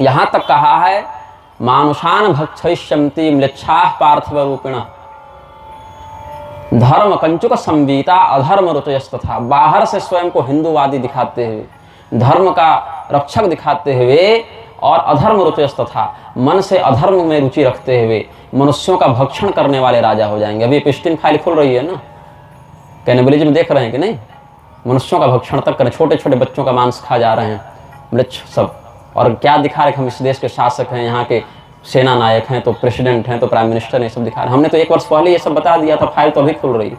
यहाँ तक कहा है मानुषान भक्षयिष्यन्ति म्लेच्छाः पार्थिव रूपिणः धर्म कंचुक संवीता अधर्म रुचयस्तथा। बाहर से स्वयं को हिंदूवादी दिखाते हुए, धर्म का रक्षक दिखाते हुए और अधर्म रुचयस्तथा मन से अधर्म में रुचि रखते हुए मनुष्यों का भक्षण करने वाले राजा हो जाएंगे। अभी एपिस्टीन फाइल खुल रही है ना, कैनिबलिज्म देख रहे हैं कि नहीं? मनुष्यों का भक्षण तक करें, छोटे छोटे बच्चों का मांस खा जा रहे हैं मृक्ष सब। और क्या दिखा रहे हैं? हम इस देश के शासक हैं, यहाँ के सेना नायक हैं, तो प्रेसिडेंट हैं, तो प्राइम मिनिस्टर, ये सब दिखा रहे हैं। हमने तो 1 वर्ष पहले ये सब बता दिया था, फाइल तो अभी खुल रही है।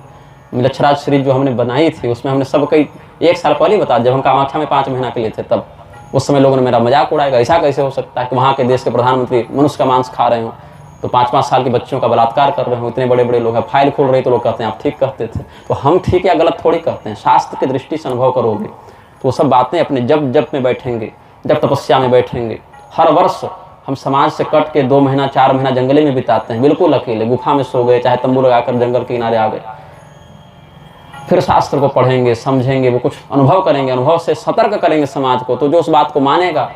मिलच्छराज सीरीज जो हमने बनाई थी उसमें हमने सब कई 1 साल पहले ही बता, जब हम कामाख्या में 5 महीना के लिए थे तब। उस समय लोगों ने मेरा मजाक उड़ाएगा, ऐसा कैसे हो सकता है कि वहाँ के देश के प्रधानमंत्री मनुष्य का मांस खा रहे हो, तो 5-5 साल के बच्चों का बलात्कार कर रहे हो, इतने बड़े बड़े लोग हैं। फाइल खोल रहे तो लोग कहते हैं आप ठीक कहते थे। तो हम ठीक या गलत थोड़ी कहते हैं, शास्त्र की दृष्टि से अनुभव करोगे तो वो सब बातें अपने जब में बैठेंगे, जब तपस्या में बैठेंगे। हर वर्ष हम समाज से कट के 2 महीना 4 महीना जंगले में बिताते हैं, बिल्कुल अकेले, गुफा में सो गए, चाहे तंबू लगाकर जंगल के किनारे आ गए। फिर शास्त्र को पढ़ेंगे, समझेंगे, वो कुछ अनुभव करेंगे, अनुभव से सतर्क करेंगे समाज को। तो जो उस बात को मानेगा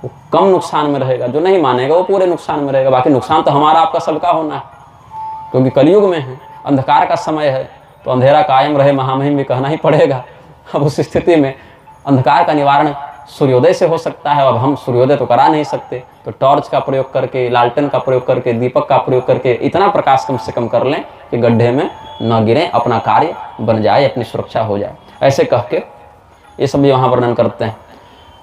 वो कम नुकसान में रहेगा, जो नहीं मानेगा वो पूरे नुकसान में रहेगा। बाकी नुकसान तो हमारा आपका सबका होना है, क्योंकि कलयुग में है, अंधकार का समय है, तो अंधेरा कायम रहे महामहिम भी कहना ही पड़ेगा। अब उस स्थिति में अंधकार का निवारण सूर्योदय से हो सकता है। अब हम सूर्योदय तो करा नहीं सकते, तो टॉर्च का प्रयोग करके, लालटेन का प्रयोग करके, दीपक का प्रयोग करके इतना प्रकाश कम से कम कर लें कि गड्ढे में न गिरें, अपना कार्य बन जाए, अपनी सुरक्षा हो जाए। ऐसे कह के ये सब यहाँ वर्णन करते हैं।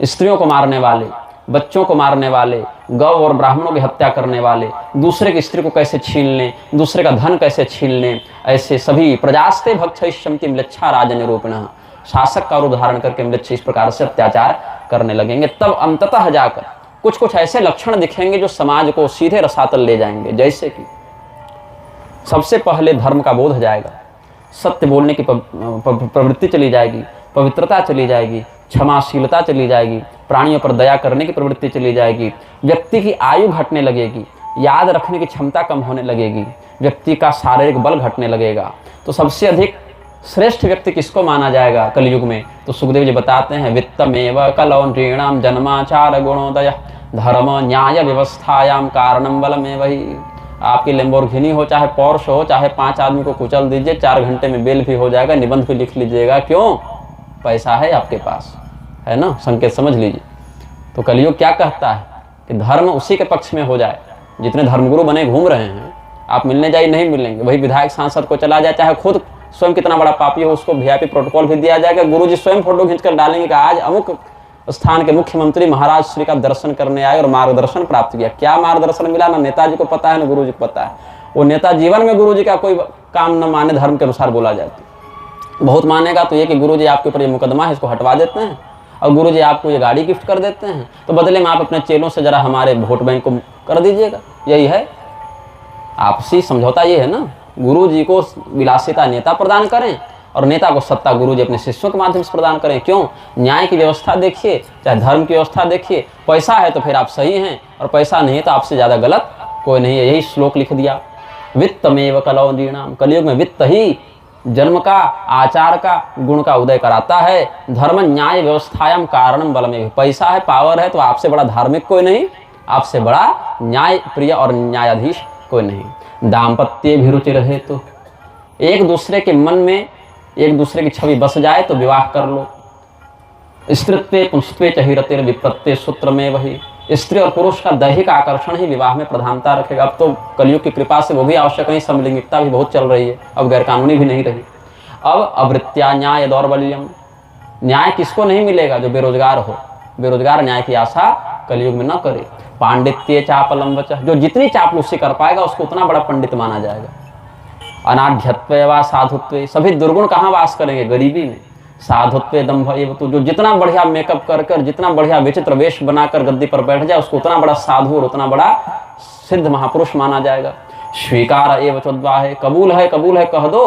स्त्रियों को मारने वाले, बच्चों को मारने वाले, गौ और ब्राह्मणों की हत्या करने वाले, दूसरे की स्त्री को कैसे छीन लें, दूसरे का धन कैसे छीन लें, ऐसे सभी प्रजास्ते भक्षयिष्यन्ति म्लेच्छा राजनिरूपिणः। शासक का रूप धारण करके म्लेच्छ इस प्रकार से अत्याचार करने लगेंगे। तब अंततः जाकर कुछ कुछ ऐसे लक्षण दिखेंगे जो समाज को सीधे रसातल ले जाएंगे। जैसे कि सबसे पहले धर्म का बोध जाएगा, सत्य बोलने की प्रवृत्ति चली जाएगी, पवित्रता चली जाएगी, क्षमाशीलता चली जाएगी, प्राणियों पर दया करने की प्रवृत्ति चली जाएगी, व्यक्ति की आयु घटने लगेगी, याद रखने की क्षमता कम होने लगेगी, व्यक्ति का शारीरिक बल घटने लगेगा। तो सबसे अधिक श्रेष्ठ व्यक्ति किसको माना जाएगा कलयुग में? तो सुखदेव जी बताते हैं वित्तमेव कलौ नृणाम जन्माचार गुणोदय धर्म न्याय व्यवस्थायाम कारणम बलमेव ही। आपकी लैम्बोर्गिनी हो, चाहे पोर्श हो, चाहे 5 आदमी को कुचल दीजिए, 4 घंटे में बेल भी हो जाएगा, निबंध भी लिख लीजिएगा। क्यों? पैसा है आपके पास, है ना? संकेत समझ लीजिए। तो कलयुग क्या कहता है कि धर्म उसी के पक्ष में हो जाए। जितने धर्मगुरु बने घूम रहे हैं, आप मिलने जाइए नहीं मिलेंगे। वही विधायक सांसद को चला जाए, चाहे खुद स्वयं कितना बड़ा पापी हो, उसको वीआईपी प्रोटोकॉल भी दिया जाएगा। गुरुजी स्वयं फोटो खींचकर डालेंगे कि आज अमुक स्थान के मुख्यमंत्री महाराज श्री का दर्शन करने आए और मार्गदर्शन प्राप्त किया। क्या मार्गदर्शन मिला? ना नेताजी को पता है, ना गुरुजी को पता है। वो नेता जीवन में गुरुजी का कोई काम न माने, धर्म के अनुसार बोला जाए तो बहुत मानेगा तो ये कि गुरुजी आपके ऊपर ये मुकदमा है, इसको हटवा देते हैं, और गुरुजी आपको ये गाड़ी गिफ्ट कर देते हैं, तो बदले में आप अपने चेलों से जरा हमारे वोट बैंक को कर दीजिएगा। यही है आपसी समझौता, ये है ना। गुरुजी को विलासिता नेता प्रदान करें और नेता को सत्ता गुरुजी अपने शिष्यों के माध्यम से प्रदान करें। क्यों? न्याय की व्यवस्था देखिए, चाहे धर्म की व्यवस्था देखिए। पैसा है तो फिर आप सही हैं, और पैसा नहीं है तो आपसे ज़्यादा गलत कोई नहीं है। यही श्लोक लिख दिया, वित्तमेव कलौ नृणाम। कलयुग में वित्त ही जन्म का, आचार का, गुण का उदय कराता है। धर्म न्याय व्यवस्थायाम कारणम बलमेव। पैसा है, पावर है, तो आपसे बड़ा धार्मिक कोई नहीं, आपसे बड़ा न्याय प्रिय और न्यायाधीश कोई नहीं। दाम्पत्य भी रुचि रहे तो एक दूसरे के मन में एक दूसरे की छवि बस जाए तो विवाह कर लो। स्त्रीत्वे पुंस्त्वे च हिरतेर विप्रत्ये सूत्र में वही। स्त्री और पुरुष का दैहिक आकर्षण ही विवाह में प्रधानता रखेगा। अब तो कलयुग की कृपा से वो भी आवश्यक नहीं, समलिंगिकता भी बहुत चल रही है, अब गैरकानूनी भी नहीं रही। अब अवृत्या न्याय दौर्बल्यम। न्याय किसको नहीं मिलेगा? जो बेरोजगार हो। बेरोजगार न्याय की आशा कलयुग में न करे। पांडित्य चापलम वचः। जो जितनी चापलूसी कर पाएगा उसको उतना बड़ा पंडित माना जाएगा। अनाढ़यत्व व साधुत्व। सभी दुर्गुण कहाँ वास करेंगे? गरीबी में। साधुत्व दंभ एव तो जो जितना बढ़िया मेकअप कर जितना बढ़िया विचित्र वेश बनाकर गद्दी पर बैठ जाए उसको उतना बड़ा साधु और उतना बड़ा सिद्ध महापुरुष माना जाएगा। स्वीकार एव चोद्वाह। कबूल है कह दो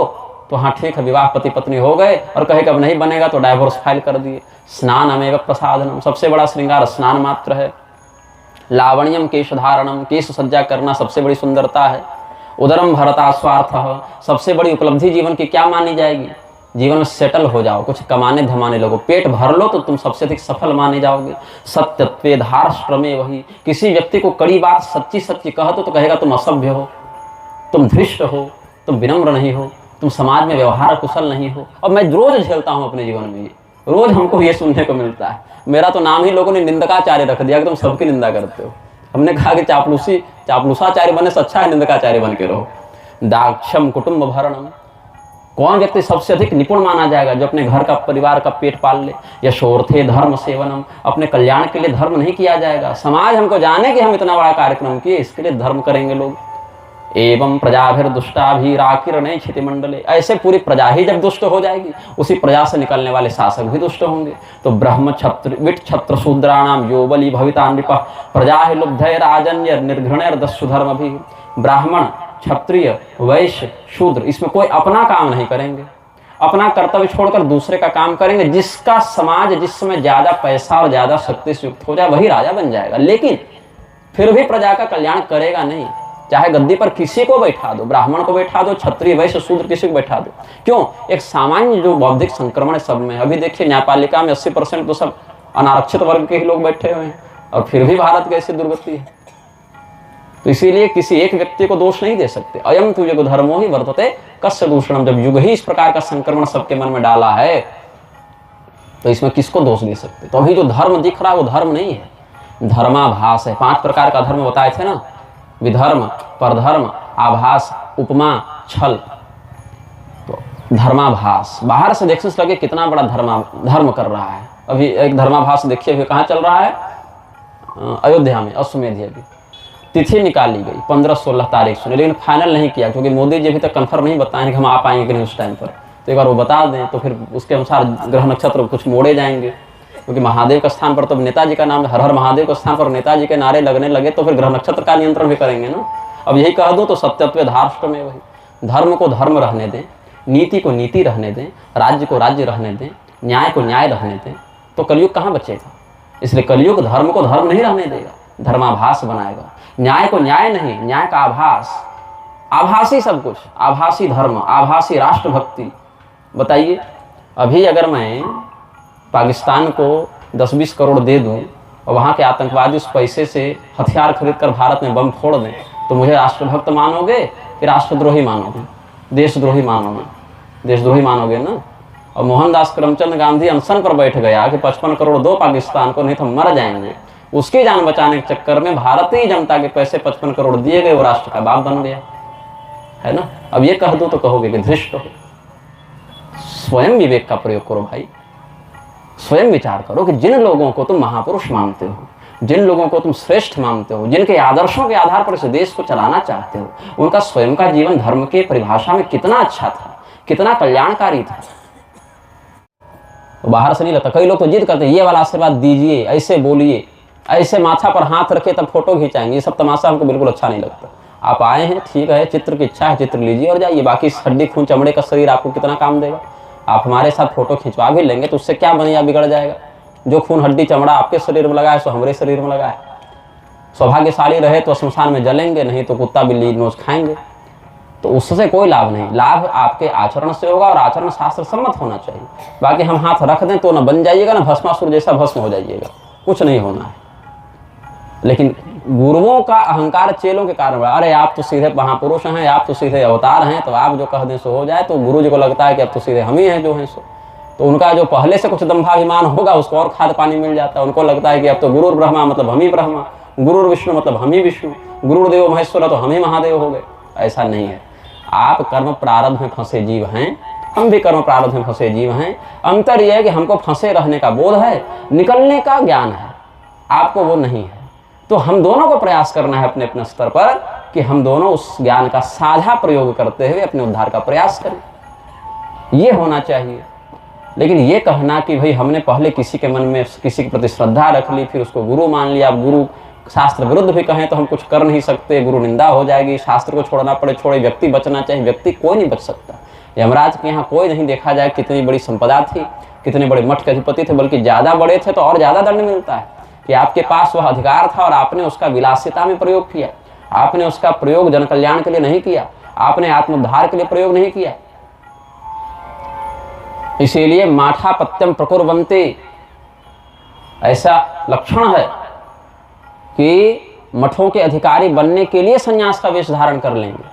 तो हाँ ठीक है, विवाह पति पत्नी हो गए, और कहे कब नहीं बनेगा तो डाइवोर्स फाइल कर दिए। स्नान अमेव प्रसादनम। सबसे बड़ा श्रृंगार स्नान मात्र है। लावण्यम केश धारणम। केश सज्जा करना सबसे बड़ी सुंदरता है। उदरम भरता स्वार्थ। सबसे बड़ी उपलब्धि जीवन की क्या मानी जाएगी? जीवन में सेटल हो जाओ, कुछ कमाने धमाने लगो, पेट भर लो तो तुम सबसे अधिक सफल माने जाओगे। सत्यत्वे धार्ष्टमे वही, किसी व्यक्ति को कड़ी बात सच्ची सच्ची कह दो तो कहेगा तुम असभ्य हो, तुम धृष्ट हो, तुम विनम्र नहीं हो, तुम समाज में व्यवहार कुशल नहीं हो। और मैं रोज झेलता हूँ अपने जीवन में, ये रोज हमको ये सुनने को मिलता है। मेरा तो नाम ही लोगों ने निंदकाचार्य रख दिया कि तुम सबकी निंदा करते हो। हमने कहा कि चापलूसाचार्य बनने से अच्छा है निंदकाचार्य बन के रहो। दाक्षम कुटुंब भरणम, कौन व्यक्ति सबसे अधिक निपुण माना जाएगा? जो अपने घर का परिवार का पेट पाल ले। यशोर्थे धर्म सेवनम, अपने कल्याण के लिए धर्म नहीं किया जाएगा। समाज हमको जाने कि हम इतना बड़ा कार्यक्रम किए, इसके लिए धर्म करेंगे लोग। एवं प्रजाभिर दुष्टाभिराकिरणे क्षिति मंडले, ऐसे पूरी प्रजा ही जब दुष्ट हो जाएगी, उसी प्रजा से निकलने वाले शासक भी दुष्ट होंगे। तो ब्रह्म क्षत्र विट क्षत्र शूद्राणाम यो बलि भविता नृपः प्रजा लुब्धय राजन्य निर्घृणैर दस्यु धर्म भी। ब्राह्मण क्षत्रिय वैश्य शूद्र इसमें कोई अपना काम नहीं करेंगे, अपना कर्तव्य छोड़कर दूसरे का काम करेंगे। जिसका समाज जिस समय ज्यादा पैसा और ज्यादा शक्ति से युक्त हो जाए वही राजा बन जाएगा, लेकिन फिर भी प्रजा का कल्याण करेगा नहीं। चाहे गद्दी पर किसी को बैठा दो, ब्राह्मण को बैठा दो, क्षत्रिय वैश्य शूद्र किसी को बैठा दो। क्यों? एक सामान्य जो बौद्धिक संक्रमण सब में। अभी देखिए न्यायपालिका में 80% तो सब अनारक्षित वर्ग के ही लोग बैठे हुए हैं, और फिर भी भारत की ऐसी दुर्गति है। तो इसीलिए किसी एक व्यक्ति को दोष नहीं दे सकते। अयम तु युग धर्मो ही वर्तते कस्य दूषणम, जब युग ही इस प्रकार का संक्रमण सबके मन में डाला है तो इसमें किसको दोष दे सकते? तो अभी जो धर्म दिख रहा है वो धर्म नहीं है, धर्माभास है। 5 प्रकार का धर्म बताए थे ना, विधर्म, परधर्म, आभास, उपमा, छल। तो धर्माभास बाहर से देखने से लगे कितना बड़ा धर्म कर रहा है। अभी एक धर्माभास देखिए अभी कहाँ चल रहा है, अयोध्या में अश्वमेध यज्ञ। तिथि निकाली गई 15-16 तारीख से, लेकिन फाइनल नहीं किया क्योंकि मोदी जी अभी तक कंफर्म नहीं बताएंगे कि हम आ पाएंगे कि नहीं उस टाइम पर। तो एक बार वो बता दें तो फिर उसके अनुसार ग्रह नक्षत्र कुछ मोड़े जाएंगे, क्योंकि महादेव के स्थान पर तो नेताजी का नाम, हर हर महादेव के स्थान पर नेताजी के नारे लगने लगे तो फिर ग्रह नक्षत्र का नियंत्रण भी करेंगे ना। अब यही कह दूं तो सत्यत्व धार्ष्टमे वही, धर्म को धर्म रहने दें, नीति को नीति रहने दें, राज्य को राज्य रहने दें, न्याय को न्याय रहने दें, तो कलयुग कहाँ बचेगा। इसलिए कलयुग धर्म को धर्म नहीं रहने देगा, धर्माभास बनाएगा। न्याय को न्याय नहीं, न्याय का आभास, आभासी सब कुछ, आभासी धर्म, आभासी राष्ट्रभक्ति। बताइए अभी अगर मैं पाकिस्तान को 10-20 करोड़ दे दूं और वहाँ के आतंकवादी उस पैसे से हथियार खरीद कर भारत में बम फोड़ दें तो मुझे राष्ट्रभक्त मानोगे कि राष्ट्रद्रोही मानोगे? देशद्रोही मानोगे, देशद्रोही मानोगे ना। और मोहनदास करमचंद गांधी अनशन पर बैठ गया कि 55 करोड़ दो पाकिस्तान को, नहीं तो मर जाएंगे। उसकी जान बचाने के चक्कर में भारतीय जनता के पैसे 55 करोड़ दिए गए, वो राष्ट्र का बाप बन गया, है ना। अब ये कह दो तो कहोगे कि धृष्ट हो। स्वयं विवेक का प्रयोग करो भाई, स्वयं विचार करो कि जिन लोगों को तुम महापुरुष मानते हो, जिन लोगों को तुम श्रेष्ठ मानते हो, जिनके आदर्शों के आधार पर इस देश को चलाना चाहते हो, उनका स्वयं का जीवन धर्म के परिभाषा में कितना अच्छा था, कितना कल्याणकारी था। तो बाहर से नहीं लगता। कई लोग तो जिद करते हैं ये वाला आशीर्वाद दीजिए, ऐसे बोलिए, ऐसे माथा पर हाथ रखे तब फोटो खींचाएंगे। ये सब तमाशा हमको बिल्कुल अच्छा नहीं लगता। आप आए हैं, ठीक है, चित्र की इच्छा है, चित्र लीजिए और जाइए। बाकी हड्डी खून चमड़े का शरीर आपको कितना काम देगा। आप हमारे साथ फोटो खिंचवा भी लेंगे तो उससे क्या बनिया बिगड़ जाएगा। जो खून हड्डी चमड़ा आपके शरीर में लगा है सो हमारे शरीर में लगा है। सौभाग्यशाली रहे तो श्मशान में जलेंगे, नहीं तो कुत्ता बिल्ली नोच खाएंगे। तो उससे कोई लाभ नहीं, लाभ आपके आचरण से होगा और आचरण शास्त्र सम्मत होना चाहिए। बाकी हम हाथ रख दें तो ना बन जाइएगा ना भस्मासुर जैसा भस्म हो जाइएगा, कुछ नहीं होना है। लेकिन गुरुओं का अहंकार चेलों के कारण, अरे आप तो सीधे महापुरुष हैं, आप तो सीधे अवतार हैं, तो आप जो कह दें सो हो जाए। तो गुरु जी को लगता है कि अब तो सीधे हम ही हैं जो हैं सो। तो उनका जो पहले से कुछ दंभाभिमान होगा उसको और खाद पानी मिल जाता है। उनको लगता है कि अब तो गुरुर ब्रह्मा मतलब हम ही ब्रह्मा, गुरुर विष्णु मतलब हम ही विष्णु, गुरुदेव महेश्वर तो हम ही महादेव हो गए। ऐसा नहीं है। आप कर्म प्रारब्ध में फंसे जीव हैं, हम भी कर्म प्रारब्ध में फंसे जीव हैं। अंतर यह है कि हमको फंसे रहने का बोध है, निकलने का ज्ञान है, आपको वो नहीं है। तो हम दोनों को प्रयास करना है अपने अपने स्तर पर कि हम दोनों उस ज्ञान का साझा प्रयोग करते हुए अपने उद्धार का प्रयास करें, ये होना चाहिए। लेकिन ये कहना कि भाई हमने पहले किसी के मन में किसी के प्रति श्रद्धा रख ली फिर उसको गुरु मान लिया, अब गुरु शास्त्र विरुद्ध भी कहें तो हम कुछ कर नहीं सकते, गुरु निंदा हो जाएगी, शास्त्र को छोड़ना पड़े छोड़े, व्यक्ति बचना चाहिए। व्यक्ति कोई नहीं बच सकता। यमराज के यहाँ कोई नहीं देखा जाए कितनी बड़ी संपदा थी, कितने बड़े मठ के अधिपति थे, बल्कि ज़्यादा बड़े थे तो और ज़्यादा दंड मिलता है कि आपके पास वह अधिकार था और आपने उसका विलासिता में प्रयोग किया, आपने उसका प्रयोग जन कल्याण के लिए नहीं किया, आपने आत्मोद्धार के लिए प्रयोग नहीं किया। इसीलिए माठापत्यम प्रकुर्वन्ते, ऐसा लक्षण है कि मठों के अधिकारी बनने के लिए संन्यास का वेश धारण कर लेंगे।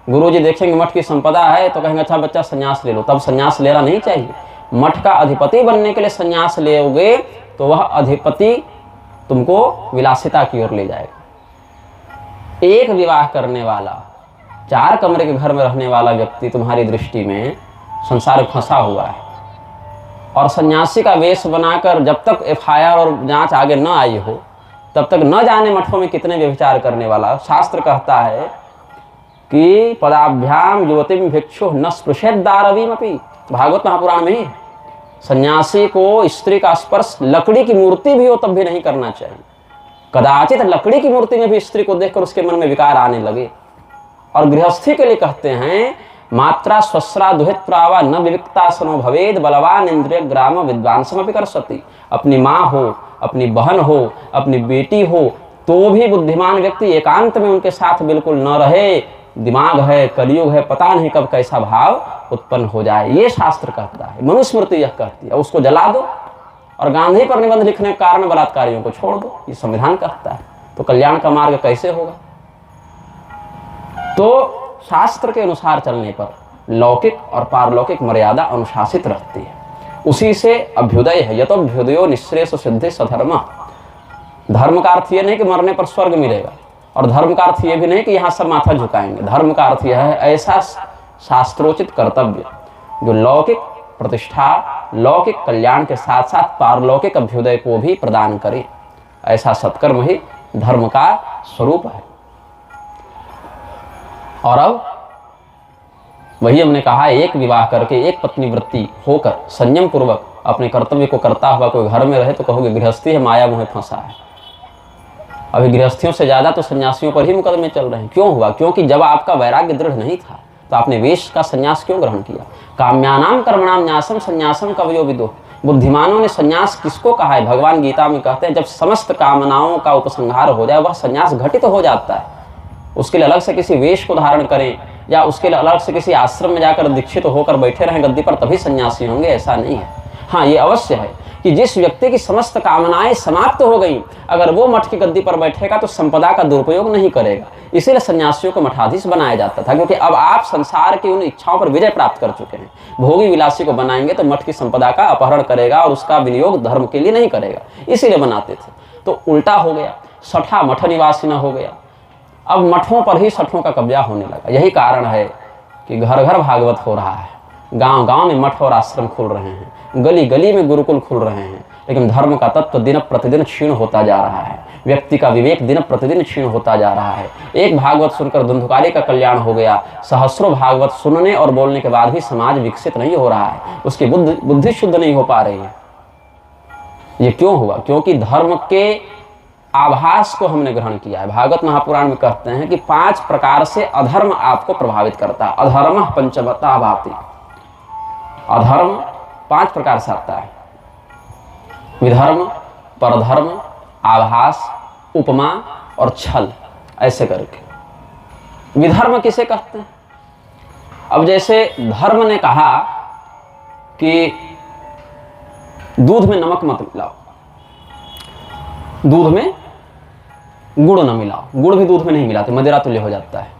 गुरुजी देखेंगे मठ की संपदा है तो कहेंगे अच्छा बच्चा संन्यास ले लो, तब संन्यास लेना नहीं चाहिए। मठ का अधिपति बनने के लिए संन्यास लोगे तो वह अधिपति तुमको विलासिता की ओर ले जाएगा। एक विवाह करने वाला, 4 कमरे के घर में रहने वाला व्यक्ति तुम्हारी दृष्टि में संसार में फंसा हुआ है, और सन्यासी का वेश बनाकर जब तक एफआईआर और जांच आगे न आई हो तब तक न जाने मठों में कितने व्यभिचार करने वाला। शास्त्र कहता है कि पदाभ्याम युवतिम भिक्षु न स्पृशेत दारवीमपि, भागवत महापुराण में ही है। सन्यासी को स्त्री का स्पर्श लकड़ी की मूर्ति भी हो तब भी नहीं करना चाहिए। कदाचित लकड़ी की मूर्ति में भी स्त्री को देखकर उसके मन में विकार आने लगे। और गृहस्थी के लिए कहते हैं मात्रा स्वस्रा दुहित प्रावा न विविक्तासनो भवेद बलवान इंद्रिय ग्राम विद्वांसमपि करसति। अपनी माँ हो, अपनी बहन हो, अपनी बेटी हो तो भी बुद्धिमान व्यक्ति एकांत में उनके साथ बिल्कुल न रहे। दिमाग है, कलयुग है, पता नहीं कब कैसा भाव उत्पन्न हो जाए, ये शास्त्र कहता है। मनुस्मृति यह कहती है। उसको जला दो और गांधी पर निबंध लिखने के कारण बलात्कारियों को छोड़ दो, ये संविधान कहता है। तो कल्याण का मार्ग कैसे होगा? तो शास्त्र के अनुसार चलने पर लौकिक और पारलौकिक मर्यादा अनुशासित रहती है। उसी से अभ्युदय है। यतो अभ्युदयो निःश्रेयस सिद्धि सधर्म। धर्म का अर्थ यह नहीं कि मरने पर स्वर्ग मिलेगा, और धर्म का अर्थ यह भी नहीं कि यहाँ सब माथा झुकाएंगे। धर्म का अर्थ यह है ऐसा शास्त्रोचित कर्तव्य जो लौकिक प्रतिष्ठा, लौकिक कल्याण के साथ साथ पारलौकिक अभ्युदय को भी प्रदान करे। ऐसा सत्कर्म ही धर्म का स्वरूप है। और अब वही हमने कहा, एक विवाह करके एक पत्नी वृत्ति होकर संयम पूर्वक अपने कर्तव्य को करता हुआ कोई घर में रहे तो कहोगे गृहस्थी है, माया मोह फंसा है। अभी गृहस्थियों से ज्यादा तो सन्यासियों पर ही मुकदमे चल रहे हैं। क्यों हुआ? क्योंकि जब आपका वैराग्य दृढ़ नहीं था तो आपने वेश का संन्यास क्यों ग्रहण किया? काम्यानाम कर्मणाम न्यासम संन्यासम कवयो विदुः। बुद्धिमानों ने संन्यास किसको कहा है? भगवान गीता में कहते हैं जब समस्त कामनाओं का उपसंहार हो जाए वह संन्यास घटित हो जाता है। उसके लिए अलग से किसी वेश को धारण करें या उसके लिए अलग से किसी आश्रम में जाकर दीक्षित होकर बैठे रहें गद्दी पर तभी सन्यासी होंगे, ऐसा नहीं है। हाँ, ये अवश्य है कि जिस व्यक्ति की समस्त कामनाएं समाप्त हो गई, अगर वो मठ की गद्दी पर बैठेगा तो संपदा का दुरुपयोग नहीं करेगा। इसीलिए सन्यासियों को मठाधीश बनाया जाता था, क्योंकि अब आप संसार की उन इच्छाओं पर विजय प्राप्त कर चुके हैं। भोगी विलासी को बनाएंगे तो मठ की संपदा का अपहरण करेगा और उसका विनियोग धर्म के लिए नहीं करेगा, इसीलिए बनाते थे। तो उल्टा हो गया, सठा मठ निवासी न हो गया। अब मठों पर ही सठों का कब्जा होने लगा। यही कारण है कि घर घर भागवत हो रहा है, गांव गांव में मठ और आश्रम खुल रहे हैं, गली गली में गुरुकुल खुल रहे हैं। लेकिन धर्म का तत्व दिन प्रतिदिन क्षीण होता जा रहा है। व्यक्ति का विवेक दिन प्रतिदिन क्षीण होता जा रहा है। एक भागवत सुनकर धुंधुकारी का कल्याण हो गया, सहस्रों भागवत सुनने और बोलने के बाद भी समाज विकसित नहीं हो रहा है, उसकी बुद्धि शुद्ध नहीं हो पा रही है। ये क्यों हुआ? क्योंकि धर्म के आभास को हमने ग्रहण किया है। भागवत महापुराण में कहते हैं कि 5 प्रकार से अधर्म आपको प्रभावित करता है। अधर्म पंचमता भाति। अधर्म 5 प्रकार से आता है। विधर्म, परधर्म, आभास, उपमा और छल, ऐसे करके। विधर्म किसे कहते हैं? अब जैसे धर्म ने कहा कि दूध में नमक मत मिलाओ, दूध में गुड़ न मिलाओ। गुड़ भी दूध में नहीं मिलाते, मदिरा तुल्य हो जाता है।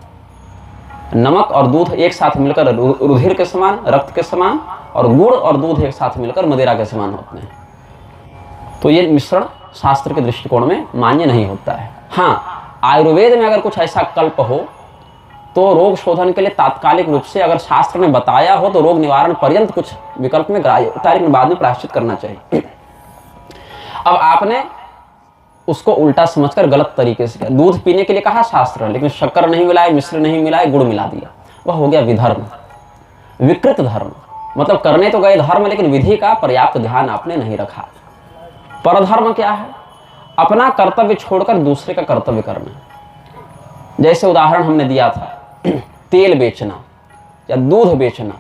नमक और दूध एक साथ मिलकर रुधिर के समान, रक्त के समान, और गुड़ और दूध एक साथ मिलकर मदिरा के समान होते हैं। तो ये मिश्रण शास्त्र के दृष्टिकोण में मान्य नहीं होता है। हाँ, आयुर्वेद में अगर कुछ ऐसा कल्प हो तो रोग शोधन के लिए तात्कालिक रूप से अगर शास्त्र ने बताया हो तो रोग निवारण पर्यंत कुछ विकल्प में ग्राह्य होता है, लेकिन बाद में प्रायश्चित करना चाहिए। अब आपने उसको उल्टा समझकर गलत तरीके से किया। दूध पीने के लिए कहा शास्त्र है, लेकिन शक्कर नहीं मिलाए, मिश्र नहीं मिलाए, गुड़ मिला दिया, वह हो गया विधर्म, विकृत धर्म। मतलब करने तो गए धर्म, लेकिन विधि का पर्याप्त ध्यान आपने नहीं रखा। परधर्म क्या है? अपना कर्तव्य छोड़कर दूसरे का कर्तव्य करना। जैसे उदाहरण हमने दिया था, तेल बेचना या दूध बेचना,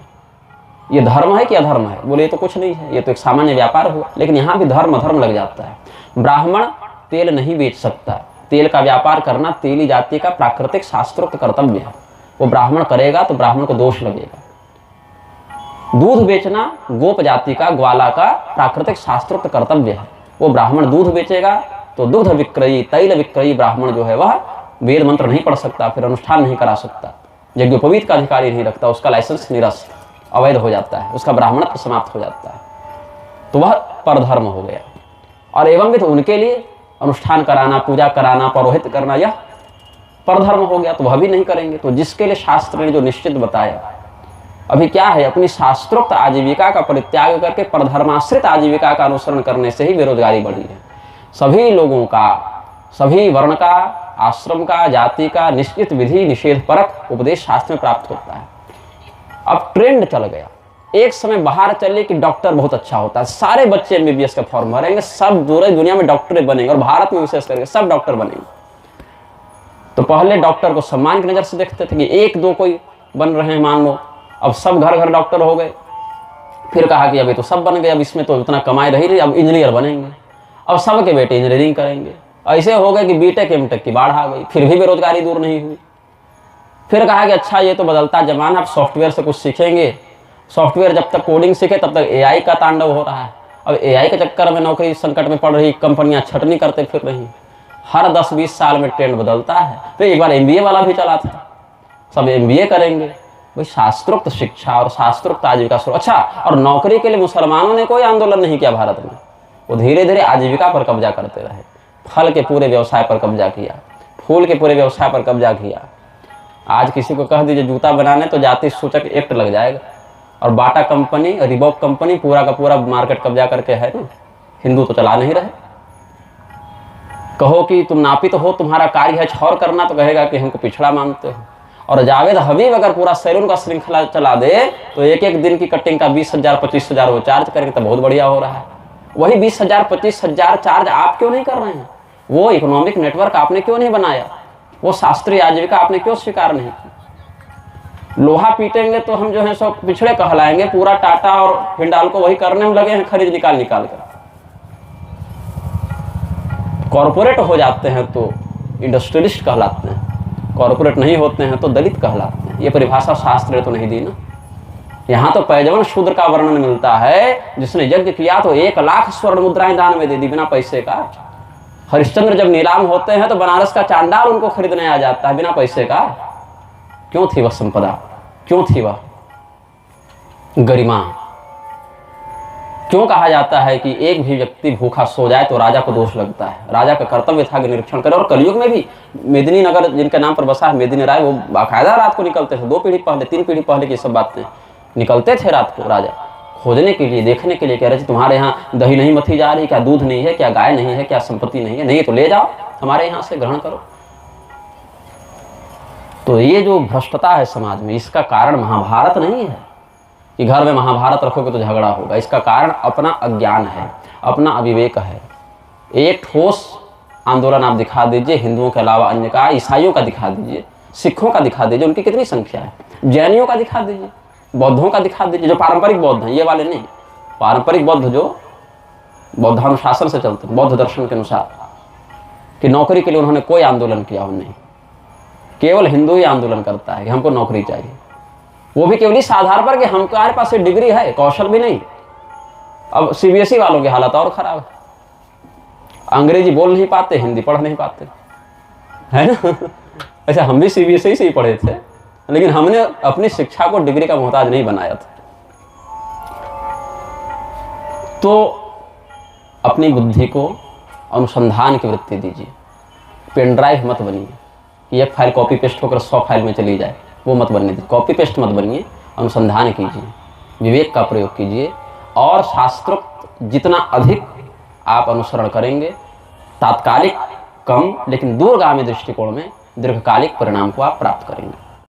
ये धर्म है कि अधर्म है? बोले ये तो कुछ नहीं है, ये तो एक सामान्य व्यापार हुआ। लेकिन यहाँ भी धर्म धर्म लग जाता है। ब्राह्मण तेल नहीं बेच सकता। तेल का व्यापार करना तेली जाति का प्राकृतिक शास्त्रोक्त कर्तव्य है। वो ब्राह्मण करेगा तो ब्राह्मण को दोष लगेगा। दूध बेचना गोप जाति का, ग्वाला का प्राकृतिक शास्त्रोक्त कर्तव्य है। वो ब्राह्मण दूध बेचेगा तो दुग्ध विक्रयी, तैल विक्रयी ब्राह्मण जो है वह वेद मंत्र नहीं पढ़ सकता, फिर अनुष्ठान नहीं करा सकता, यज्ञोपवीत का अधिकारी नहीं रखता, उसका लाइसेंस निरस्त, अवैध हो जाता है, उसका ब्राह्मणत्व समाप्त हो जाता है, तो वह परधर्म हो गया। और एवं भी तो उनके लिए अनुष्ठान कराना, पूजा कराना, परोहित करना, यह परधर्म हो गया, तो वह भी नहीं करेंगे। तो जिसके लिए शास्त्र ने जो निश्चित बताया, अभी क्या है, अपनी शास्त्रोक्त आजीविका का परित्याग करके परधर्माश्रित आजीविका का अनुसरण करने से ही बेरोजगारी बढ़ी है। सभी लोगों का, सभी वर्ण का, आश्रम का, जाति का निश्चित विधि निषेध परक उपदेश शास्त्र में प्राप्त होता है। अब ट्रेंड चल गया, एक समय बाहर चले कि डॉक्टर बहुत अच्छा होता है, सारे बच्चे एमबीबीएस का फॉर्म भरेंगे, सब पूरे दुनिया में डॉक्टर बनेंगे, और भारत में विशेष करके सब डॉक्टर बनेंगे। तो पहले डॉक्टर को सम्मान की नजर से देखते थे कि एक दो कोई बन रहे हैं मान लो, अब सब घर घर डॉक्टर हो गए। फिर कहा कि अभी तो सब बन गए, अब इसमें तो इतना कमाई रही नहीं, अब इंजीनियर बनेंगे, अब सबके बेटे इंजीनियरिंग करेंगे। ऐसे हो गए कि बीटेक एमटेक की बाढ़ आ गई, फिर भी बेरोजगारी दूर नहीं हुई। फिर कहा कि अच्छा ये तो बदलता जमाना, अब सॉफ्टवेयर से कुछ सीखेंगे, सॉफ्टवेयर जब तक कोडिंग सीखे तब तक एआई का तांडव हो रहा है। अब एआई के चक्कर में नौकरी संकट में पड़ रही, कंपनियां छटनी करते फिर रही, हर 10-20 साल में ट्रेंड बदलता है। तो एक बार एमबीए वाला भी चला था, सब एमबीए करेंगे, भाई शास्त्रोक्त शिक्षा और शास्त्रोक्त आजीविका शुरू। अच्छा, और नौकरी के लिए मुसलमानों ने कोई आंदोलन नहीं किया भारत में, वो धीरे धीरे आजीविका पर कब्जा करते रहे, फल के पूरे व्यवसाय पर कब्जा किया, फूल के पूरे व्यवसाय पर कब्जा किया। आज किसी को कह दीजिए जूता बनाने तो जाति सूचक एक्ट लग जाएगा, और बाटा कंपनी, रिबॉक कंपनी पूरा का पूरा मार्केट कब्जा करके है ना, हिंदू तो चला नहीं रहे। कहो कि तुम नापित हो, तुम्हारा कार्य है छौर करना, तो कहेगा कि हमको पिछड़ा मानते हो। और जावेद हबीब अगर पूरा सैलून का श्रृंखला चला दे तो एक एक दिन की कटिंग का 20,000-25,000 वो चार्ज करेंगे, तो बहुत बढ़िया हो रहा है। वही 20,000-25,000 चार्ज आप क्यों नहीं कर रहे हैं? वो इकोनॉमिक नेटवर्क आपने क्यों नहीं बनाया? वो शास्त्रीय आजीविका आपने क्यों स्वीकार नहीं की? लोहा पीटेंगे तो हम जो है सब पिछड़े कहलाएंगे, पूरा टाटा और हिंडाल्को वही करने में लगे हैं, खरीद निकाल कर। कॉर्पोरेट हो जाते हैं तो इंडस्ट्रियलिस्ट कहलाते हैं, कॉर्पोरेट नहीं होते हैं तो दलित कहलाते हैं। ये परिभाषा शास्त्र ने तो नहीं दी ना। यहाँ तो पैजवन शूद्र का वर्णन मिलता है, जिसने यज्ञ किया तो 1,00,000 स्वर्ण मुद्राएं दान में दे दी बिना पैसे का। हरिश्चंद्र जब नीलाम होते हैं तो बनारस का चांडाल उनको खरीदने आ जाता है बिना पैसे का। क्यों थी वह संपदा, क्यों थी वह गरिमा? क्यों कहा जाता है कि एक भी व्यक्ति भूखा सो जाए तो राजा को दोष लगता है? राजा का कर्तव्य था कि निरीक्षण करे। और कलयुग में भी मेदिनी नगर जिनके नाम पर बसा है मेदिनी राय, वो बाकायदा रात को निकलते थे। 2 पीढ़ी पहले, 3 पीढ़ी पहले की सब बातें, निकलते थे रात को राजा खोजने के लिए, देखने के लिए। कह रहे थे तुम्हारे यहाँ दही नहीं मथी जा रही क्या? दूध नहीं है क्या? गाय नहीं है क्या? संपत्ति नहीं है? नहीं तो ले जाओ, हमारे यहाँ से ग्रहण करो। तो ये जो भ्रष्टता है समाज में, इसका कारण महाभारत नहीं है कि घर में महाभारत रखोगे तो झगड़ा होगा। इसका कारण अपना अज्ञान है, अपना अविवेक है। एक ठोस आंदोलन आप दिखा दीजिए हिंदुओं के अलावा अन्य का, ईसाइयों का दिखा दीजिए, सिखों का दिखा दीजिए, उनकी कितनी संख्या है, जैनियों का दिखा दीजिए, बौद्धों का दिखा दीजिए, जो पारंपरिक बौद्ध हैं, ये वाले नहीं, पारंपरिक बौद्ध जो बौद्धानुशासन से चलते हैं, बौद्ध दर्शन के अनुसार, कि नौकरी के लिए उन्होंने कोई आंदोलन किया हो नहीं। केवल हिंदू ही आंदोलन करता है कि हमको नौकरी चाहिए, वो भी केवल इस आधार पर कि हमारे पास डिग्री है, कौशल भी नहीं। अब सीबीएसई वालों की हालत और खराब है, अंग्रेजी बोल नहीं पाते, हिंदी पढ़ नहीं पाते, है ना। ऐसा हम भी सीबीएसई से ही पढ़े थे, लेकिन हमने अपनी शिक्षा को डिग्री का मोहताज नहीं बनाया था। तो अपनी बुद्धि को अनुसंधान की वृत्ति दीजिए, पेन ड्राइव मत बनिए कि एक फाइल कॉपी पेस्ट होकर 100 फाइल में चली जाए, वो मत बनने दीजिए। कॉपी पेस्ट मत बनिए, अनुसंधान कीजिए, विवेक का प्रयोग कीजिए, और शास्त्रोक्त जितना अधिक आप अनुसरण करेंगे, तात्कालिक कम लेकिन दूरगामी दृष्टिकोण में दीर्घकालिक परिणाम को आप प्राप्त करेंगे।